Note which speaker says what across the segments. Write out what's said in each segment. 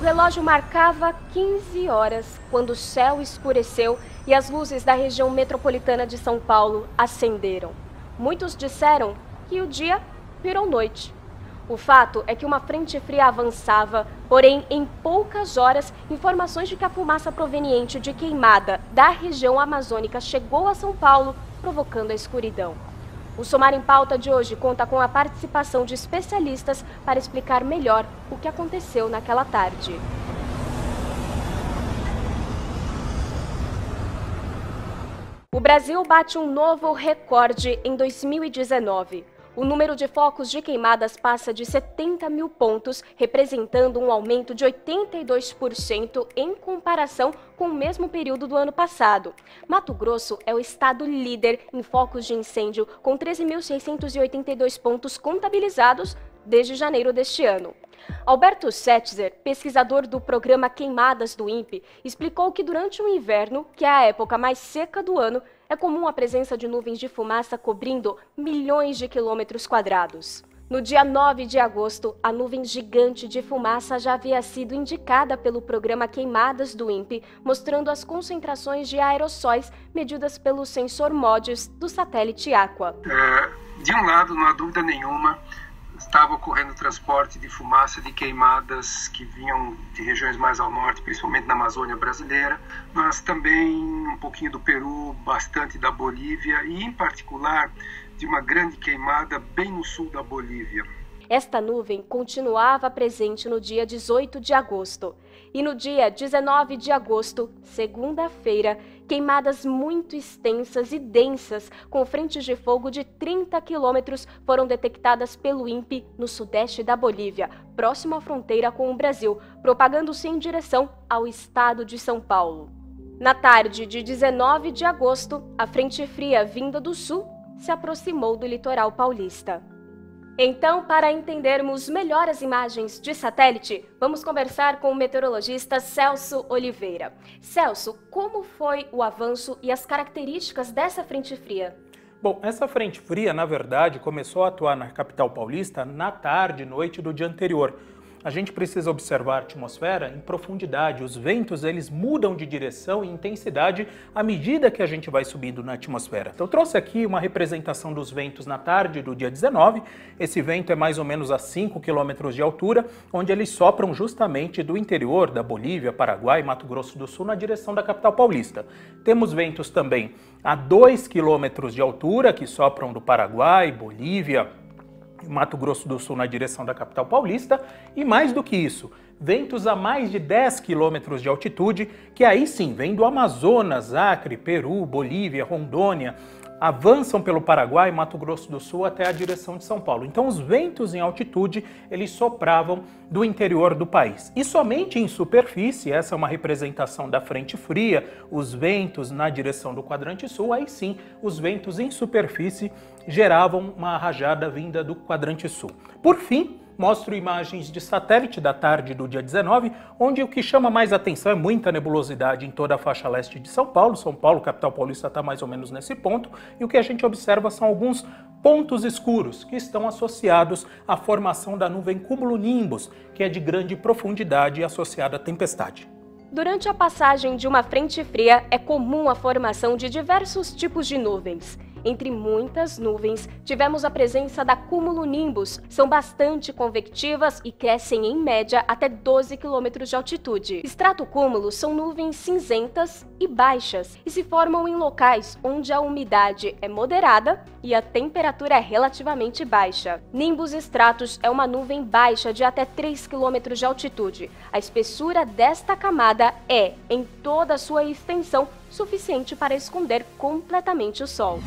Speaker 1: relógio marcava 15 horas quando o céu escureceu e as luzes da região metropolitana de São Paulo acenderam. Muitos disseram que o dia virou noite. O fato é que uma frente fria avançava, porém, em poucas horas, informações de que a fumaça proveniente de queimada da região amazônica chegou a São Paulo, provocando a escuridão. O Somar em Pauta de hoje conta com a participação de especialistas para explicar melhor o que aconteceu naquela tarde. O Brasil bate um novo recorde em 2019. O número de focos de queimadas passa de 70 mil pontos, representando um aumento de 82% em comparação com o mesmo período do ano passado. Mato Grosso é o estado líder em focos de incêndio, com 13.682 pontos contabilizados desde janeiro deste ano. Alberto Setzer, pesquisador do programa Queimadas do INPE, explicou que durante o inverno, que é a época mais seca do ano, é comum a presença de nuvens de fumaça cobrindo milhões de quilômetros quadrados. No dia 9 de agosto, a nuvem gigante de fumaça já havia sido indicada pelo programa Queimadas do INPE, mostrando as concentrações de aerossóis medidas pelo sensor MODIS do satélite Aqua.
Speaker 2: De um lado, não há dúvida nenhuma, estava ocorrendo transporte de fumaça de queimadas que vinham de regiões mais ao norte, principalmente na Amazônia brasileira, mas também um pouquinho do Peru, bastante da Bolívia e, em particular, de uma grande queimada bem no sul da Bolívia.
Speaker 1: Esta nuvem continuava presente no dia 18 de agosto. E no dia 19 de agosto, segunda-feira, queimadas muito extensas e densas, com frentes de fogo de 30 quilômetros, foram detectadas pelo INPE no sudeste da Bolívia, próximo à fronteira com o Brasil, propagando-se em direção ao estado de São Paulo. Na tarde de 19 de agosto, a frente fria vinda do sul se aproximou do litoral paulista. Então, para entendermos melhor as imagens de satélite, vamos conversar com o meteorologista Celso Oliveira. Celso, como foi o avanço e as características dessa frente fria?
Speaker 3: Bom, essa frente fria, na verdade, começou a atuar na capital paulista na tarde e noite do dia anterior. A gente precisa observar a atmosfera em profundidade. Os ventos, eles mudam de direção e intensidade à medida que a gente vai subindo na atmosfera. Então, eu trouxe aqui uma representação dos ventos na tarde do dia 19. Esse vento é mais ou menos a 5 km de altura, onde eles sopram justamente do interior da Bolívia, Paraguai e Mato Grosso do Sul na direção da capital paulista. Temos ventos também a 2 km de altura, que sopram do Paraguai, Bolívia, Mato Grosso do Sul na direção da capital paulista, e mais do que isso, ventos a mais de 10 quilômetros de altitude, que aí sim vêm do Amazonas, Acre, Peru, Bolívia, Rondônia, avançam pelo Paraguai e Mato Grosso do Sul até a direção de São Paulo. Então os ventos em altitude, eles sopravam do interior do país. E somente em superfície, essa é uma representação da frente fria, os ventos na direção do quadrante sul, aí sim, os ventos em superfície geravam uma rajada vinda do quadrante sul. Por fim, mostro imagens de satélite da tarde do dia 19, onde o que chama mais atenção é muita nebulosidade em toda a faixa leste de São Paulo. São Paulo, capital paulista, está mais ou menos nesse ponto. E o que a gente observa são alguns pontos escuros que estão associados à formação da nuvem cumulonimbus, que é de grande profundidade e associada à tempestade.
Speaker 1: Durante a passagem de uma frente fria, é comum a formação de diversos tipos de nuvens. Entre muitas nuvens, tivemos a presença da cumulonimbus. São bastante convectivas e crescem em média até 12 km de altitude. Estratocúmulos são nuvens cinzentas e baixas e se formam em locais onde a umidade é moderada e a temperatura é relativamente baixa. Nimbus stratus é uma nuvem baixa de até 3 km de altitude. A espessura desta camada é, em toda a sua extensão, suficiente para esconder completamente o Sol.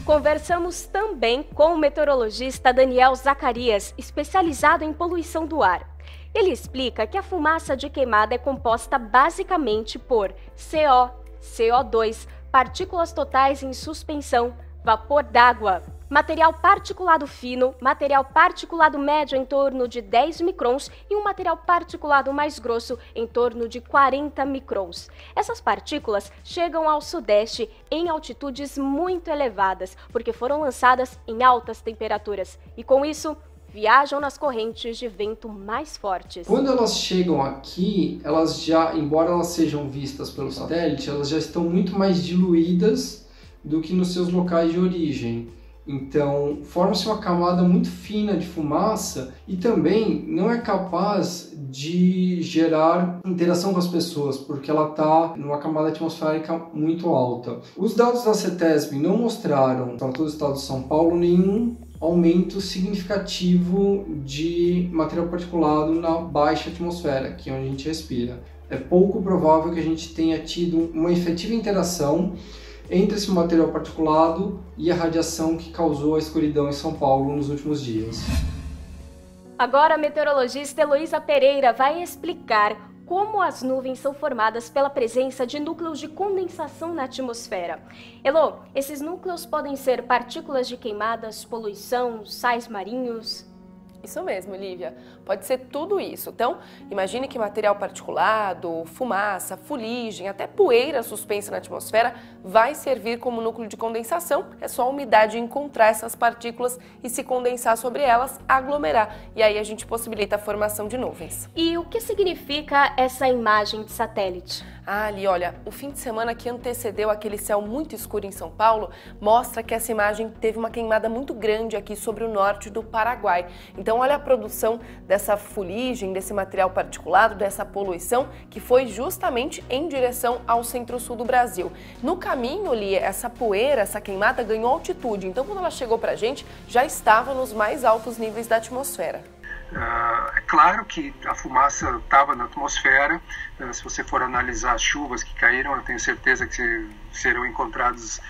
Speaker 1: Conversamos também com o meteorologista Daniel Zacarias, especializado em poluição do ar. Ele explica que a fumaça de queimada é composta basicamente por CO, CO2, partículas totais em suspensão, vapor d'água, material particulado fino, material particulado médio em torno de 10 microns e um material particulado mais grosso em torno de 40 microns. Essas partículas chegam ao sudeste em altitudes muito elevadas, porque foram lançadas em altas temperaturas e, com isso, viajam nas correntes de vento mais fortes.
Speaker 4: Quando elas chegam aqui, elas já, embora elas sejam vistas pelo satélite, elas já estão muito mais diluídas do que nos seus locais de origem. Então, forma-se uma camada muito fina de fumaça e também não é capaz de gerar interação com as pessoas, porque ela está numa camada atmosférica muito alta. Os dados da CETESB não mostraram, para todo o estado de São Paulo, nenhum aumento significativo de material particulado na baixa atmosfera, que é onde a gente respira. É pouco provável que a gente tenha tido uma efetiva interação entre esse material particulado e a radiação que causou a escuridão em São Paulo nos últimos dias.
Speaker 1: Agora a meteorologista Heloísa Pereira vai explicar como as nuvens são formadas pela presença de núcleos de condensação na atmosfera. Elo, esses núcleos podem ser partículas de queimadas, poluição, sais marinhos?
Speaker 5: Isso mesmo, Lívia. Pode ser tudo isso. Então, imagine que material particulado, fumaça, fuligem, até poeira suspensa na atmosfera vai servir como núcleo de condensação. É só a umidade encontrar essas partículas e se condensar sobre elas, aglomerar. E aí a gente possibilita a formação de nuvens.
Speaker 1: E o que significa essa imagem de satélite?
Speaker 5: Ali, olha, o fim de semana que antecedeu aquele céu muito escuro em São Paulo mostra que essa imagem teve uma queimada muito grande aqui sobre o norte do Paraguai. Então, olha a produção dessa fuligem, desse material particulado, dessa poluição que foi justamente em direção ao centro-sul do Brasil. No caminho, Lia, essa poeira, essa queimada ganhou altitude. Então, quando ela chegou pra gente, já estava nos mais altos níveis da atmosfera.
Speaker 2: É claro que a fumaça estava na atmosfera. Se você for analisar as chuvas que caíram, eu tenho certeza que serão encontrados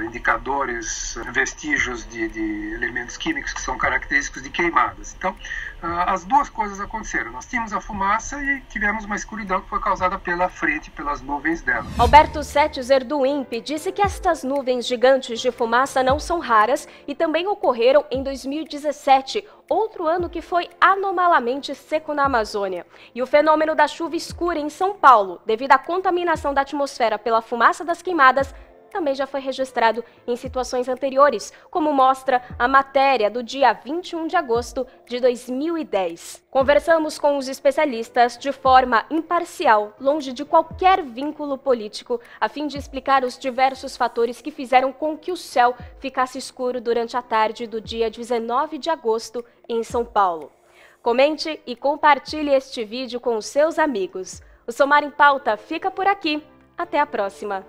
Speaker 2: indicadores, vestígios de elementos químicos que são característicos de queimadas. Então, as duas coisas aconteceram. Nós tínhamos a fumaça e tivemos uma escuridão que foi causada pela frente, pelas nuvens dela.
Speaker 1: Alberto Setzer, do INPE, disse que estas nuvens gigantes de fumaça não são raras e também ocorreram em 2017, outro ano que foi anomalamente seco na Amazônia. E o fenômeno da chuva escura em São Paulo, devido à contaminação da atmosfera pela fumaça das queimadas, também já foi registrado em situações anteriores, como mostra a matéria do dia 21 de agosto de 2010. Conversamos com os especialistas de forma imparcial, longe de qualquer vínculo político, a fim de explicar os diversos fatores que fizeram com que o céu ficasse escuro durante a tarde do dia 19 de agosto em São Paulo. Comente e compartilhe este vídeo com os seus amigos. O Somar em Pauta fica por aqui. Até a próxima!